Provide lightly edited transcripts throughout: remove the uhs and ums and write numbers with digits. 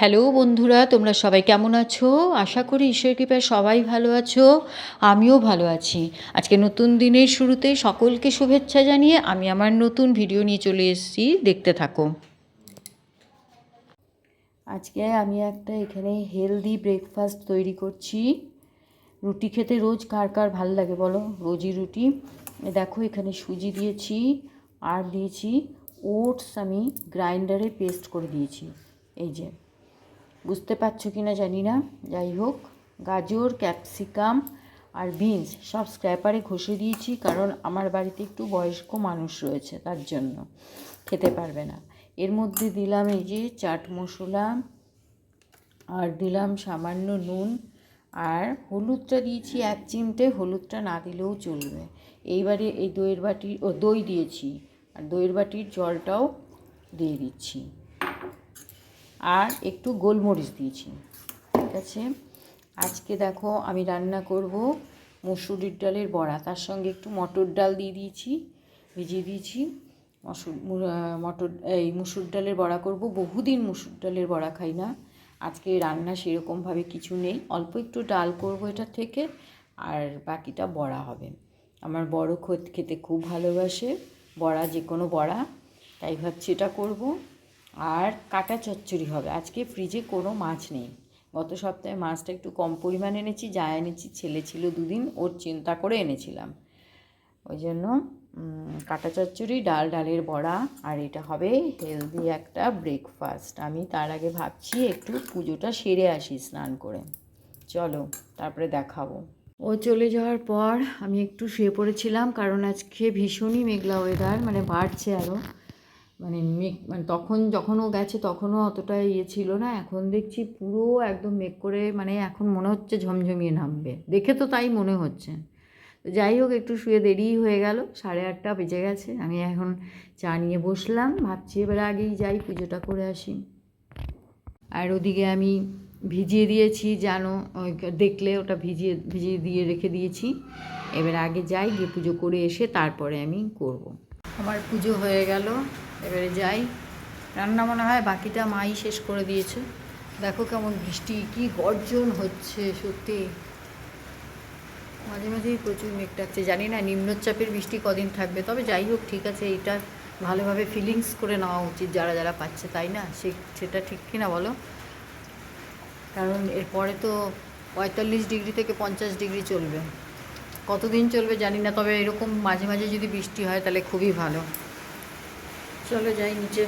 Hello বন্ধুরা, তোমরা সবাই কেমন আছো? আশা করি ঈশ্বর কৃপায় সবাই ভালো আছো। আমিও ভালো আছি। আজকে নতুন দিনের শুরুতে সকলকে শুভেচ্ছা জানিয়ে আমি আমার নতুন ভিডিও নিয়ে চলে এসেছি, দেখতে থাকো। আজকে আমি একটা এখানে হেলদি ব্রেকফাস্ট তৈরি করছি। রুটি খেতে রোজ কার কার ভাল লাগে বলো? রোজই রুটি। দেখো এখানে সুজি দিয়েছি আর দিয়েছি ওটস, আমি গ্রাইন্ডারে পেস্ট করে দিয়েছি। এই যে, বুঝতে পারছো কি না জানি না, যাই হোক, গাজর, ক্যাপসিকাম আর বিনস সব স্ক্র্যাপারে ঘষে দিয়েছি, কারণ আমার বাড়িতে একটু বয়স্ক মানুষ রয়েছে, তার জন্য খেতে পারবে না। এর মধ্যে দিলাম এই যে চাট মশলা, আর দিলাম সামান্য নুন, আর হলুদটা দিয়েছি 1 চিমটে, হলুদটা না দিলেও চলবে। এইবারে এই দই দিয়েছি, আর দইয়ের বাটির জলটাও দিয়ে দিচ্ছি, আর একটু গোলমরিচ দিয়েছি। ঠিক আছে, আজকে দেখো আমি রান্না করব মসুরির ডালের বড়া, তার সঙ্গে একটু মটর ডাল দিয়ে দিয়েছি, ভিজিয়ে দিয়েছি। মুসুর ডালের বড়া করব। বহুদিন মুসুর ডালের বড়া খাই না। আজকে রান্না সেরকমভাবে কিছু নেই, অল্প একটু ডাল করব এটা থেকে, আর বাকিটা বড়া হবে। আমার বড় খেতে খুব ভালোবাসে বড়া, যে কোনো বড়া, তাই ভাবছি এটা করব। আর কাটা চচ্চড়ি হবে। আজকে ফ্রিজে কোনো মাছ নেই, গত সপ্তাহে মাছটা একটু কম পরিমাণ এনেছি, যা এনেছি ছেলে ছিল 2 দিন, ওর চিন্তা করে এনেছিলাম, ওই জন্য কাটা চচ্চড়ি, ডালের বড়া, আর এটা হবে হেলদি একটা ব্রেকফাস্ট। আমি তার আগে ভাবছি একটু পুজোটা সেরে আসি স্নান করে। চলো, তারপরে দেখাবো। ও চলে যাওয়ার পর আমি একটু শুয়ে পড়েছিলাম, কারণ আজকে ভীষণই মেঘলা ওয়েদার, মানে বাড়ছে আরও, মানে যখন ও গেছে তখনও অতটা ছিল না, এখন দেখছি পুরো একদম মেঘ করে, মানে এখন মনে হচ্ছে ঝমঝমিয়ে নামবে, দেখে তো তাই মনে হচ্ছে। তো যাই হোক, একটু শুয়ে দেরিই হয়ে গেল, 8:30 বেজে গেছে। আমি এখন চা নিয়ে বসলাম, ভাবছি এবার আগেই যাই, পুজোটা করে আসি। আর ওদিকে আমি ভিজিয়ে দিয়েছি, জানো, দেখলে ওটা ভিজিয়ে দিয়ে রেখে দিয়েছি। এবার আগে যাই, গিয়ে পুজো করে এসে তারপরে আমি করব। আমার পুজো হয়ে গেল, এবারে যাই। রান্না মনে হয় বাকিটা মাই শেষ করে দিয়েছে। দেখো কেমন বৃষ্টি, কি গর্জন হচ্ছে সত্যি, মাঝে মাঝেই প্রচুর মেঘ ডাকছে। জানি না নিম্নচাপের বৃষ্টি কদিন থাকবে, তবে যাই হোক, ঠিক আছে, এটা ভালোভাবে ফিলিংস করে নেওয়া উচিত যারা যারা পাচ্ছে, তাই না? সেটা ঠিক কিনা বলো? কারণ এরপরে তো 45 ডিগ্রি থেকে 50 ডিগ্রি চলবে, কতদিন চলবে জানি না, তবে এরকম মাঝে মাঝে যদি বৃষ্টি হয় তাহলে খুবই ভালো। চলো যাই নিচে,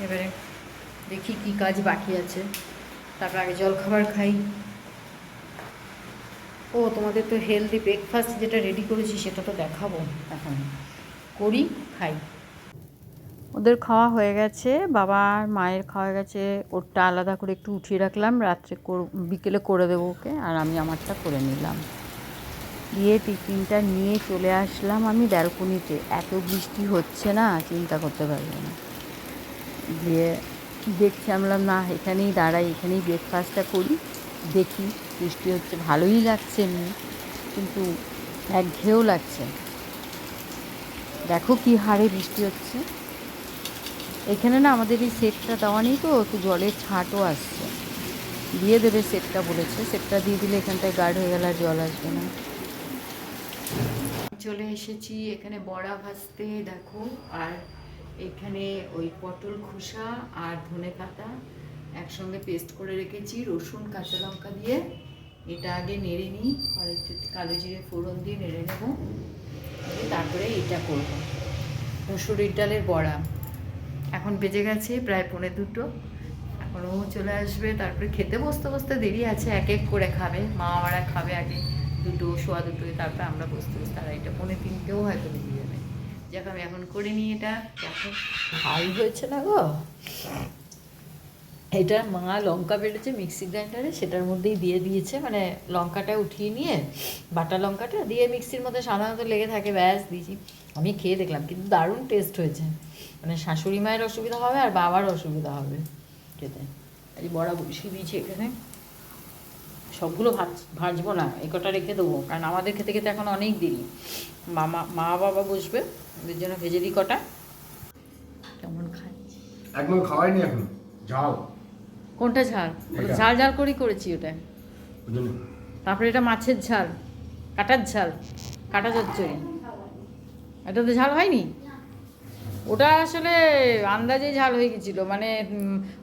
এবারে দেখি কি কাজ বাকি আছে, তারপর আগে জলখাবার খাই। ও, তোমাদের তো হেলদি ব্রেকফাস্ট যেটা রেডি করেছি সেটা তো দেখাবো, এখন করি, খাই। ওদের খাওয়া হয়ে গেছে, বাবা আর মায়ের খাওয়া গেছে, ওরটা আলাদা করে একটু উঠিয়ে রাখলাম, রাত্রে বিকেলে করে দেবো ওকে, আর আমি আমারটা করে নিলাম। দিয়ে টিফিনটা নিয়ে চলে আসলাম আমি ব্যালকনিতে। এত বৃষ্টি হচ্ছে না, চিন্তা করতে পারবে না। দিয়ে দেখছি, আমলাম না, এখানেই দাঁড়াই, এখানেই ব্রেকফাস্টটা করি, দেখি। বৃষ্টি হচ্ছে, ভালোই লাগছে এমনি, কিন্তু একঘেয়েও লাগছে। দেখো কি হারে বৃষ্টি হচ্ছে। এখানে না আমাদের এই সেটটা দেওয়া নেই, তো একটু জলের ছাঁটও আসছে, দিয়ে দেবে সেটটা বলেছে, সেটটা দিয়ে দিলে এখানটায় গার্ড হয়ে গেলে আর জল আসবে না। চলে এসেছি এখানে বড়া ভাজতে, দেখো, আর এখানে ওই পটল খোসা আর ধনেপাতা একসঙ্গে পেস্ট করে রেখেছি, রসুন কাঁচা লঙ্কা দিয়ে। এটা আগে নেড়ে নিই, আর একটু কালো জিরে ফোড়ন দিয়ে নেড়ে নেব, তারপরে এটা করব মুসুরির ডালের বড়া। এখন বেজে গেছে প্রায় 1:45, এখনও চলে আসবে, তারপরে খেতে বসতে বসতে দেরি আছে, এক এক করে খাবে, মা আমারা খাবে আগে 2, 2:15, তারপরে আমরা বসতে বসতে 2:30, 2:45 হয়তো বেরিয়ে যাবে। যাক, আমি এখন করে নিই এটা। দেখো ভালো হয়েছে না গো, এটা মা লঙ্কা বেড়েছে মিক্সি গ্রাইন্ডারে, সেটার মধ্যেই দিয়ে দিয়েছে, মানে লঙ্কাটা উঠিয়ে নিয়ে, বাটা লঙ্কাটা দিয়ে মিক্সির মধ্যে সাধারণত লেগে থাকে, ব্যাস দিয়েছি। আমি খেয়ে দেখলাম, কিন্তু দারুণ টেস্ট হয়েছে, মানে শাশুড়ি মায়ের অসুবিধা হবে আর বাবার অসুবিধা হবে খেতে। এই বড়া বসিয়ে দিয়েছি এখানে, সবগুলো ভাজবো না, এই কটা রেখে দেবো, কারণ আমাদের খেতে খেতে এখন অনেক দেরি। মা বাবা বসবে, ওদের জন্য ভেজে দিই কটা। কেমন খাচ্ছি, একদম খাওয়াইনি এখন, যাও কোনটা ঝাল? ওটা ঝাল ঝাল করেই করেছি ওটা। তারপরে এটা মাছের ঝাল, কাটার ঝাল, কাটা চচ্চড়ি। এটা তো ঝাল হয়নি। ওটা আসলে আন্দাজে ঝাল হয়ে গেছিল, মানে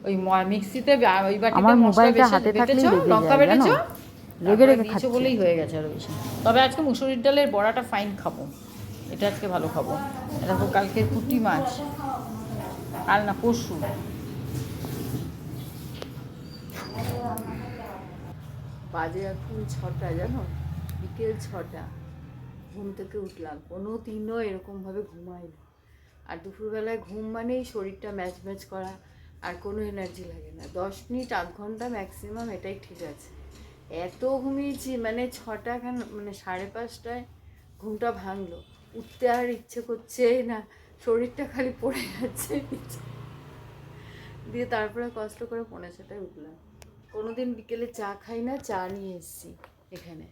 ওই মিক্সিতে ওই বাটিতে মশলা বেটেছো, লঙ্কা বেটেছো, রেগে রেগে দিয়েছো বলেই হয়ে গেছে আরো বেশি। তবে আজকে মুসুরির ডালের বড়াটা ফাইন খাবো, এটা আজকে ভালো খাবো। দেখো কালকের পুঁটি মাছ, কাল না পরশু। বাজে এখন 6টা, জানো, বিকেল 6টা। ঘুম থেকে উঠলাম, কোনো দিনও এরকমভাবে ঘুমাই না। আর দুপুরবেলায় ঘুম মানেই শরীরটা ম্যাচ ম্যাচ করা, আর কোনো এনার্জি লাগে না। 10 মিনিট আধ ঘন্টা ম্যাক্সিমাম, এটাই ঠিক আছে। এত ঘুমিয়েছি, মানে 6টা, মানে 5:30টায় ঘুমটা ভাঙলো। উঠতে আর ইচ্ছে করছে না, শরীরটা খালি পড়ে যাচ্ছে নিচে। দিয়ে তারপরে কষ্ট করে 5:30টায় উঠলাম। কোনোদিন বিকেলে চা খাই না, চা নিয়ে এসেছি এখানে।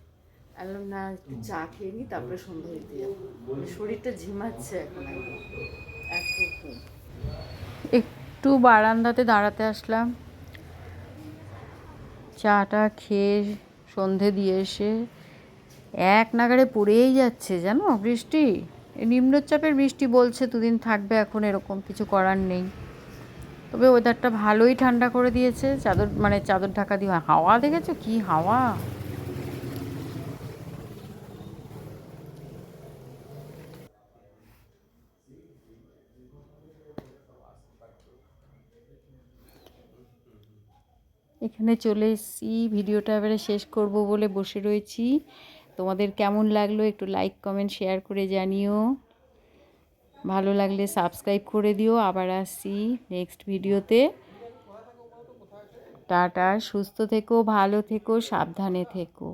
বললাম না, একটু চা খেয়ে নিই, তারপরে সন্ধ্যা দিতে যাবো। শরীরটা ঝিমাচ্ছে এখন একদম, একটু বারান্দাতে দাঁড়াতে আসলাম, চাটা খেয়ে সন্ধে দিয়ে এসে এক নাগাড়ে পড়েই যাচ্ছে জানো বৃষ্টি। নিম্নচাপের বৃষ্টি বলছে, দুদিন থাকবে এখন, এরকম কিছু করার নেই। তবে ওয়েদারটা ভালোই ঠান্ডা করে দিয়েছে, চাদর মানে চাদর ঢাকা দিয়ে। হাওয়া দেখেছো কি হাওয়া! এখানে চলে এসেছি, ভিডিওটা এবারে শেষ করব বলে বসে রয়েছি। তোমাদের কেমন লাগলো একটু লাইক কমেন্ট শেয়ার করে জানিও। ভালো লাগলে সাবস্ক্রাইব করে দিও। আবার আসছি নেক্সট ভিডিওতে। টাটা, সুস্থ থেকো, ভালো থেকো, সাবধানে থেকো।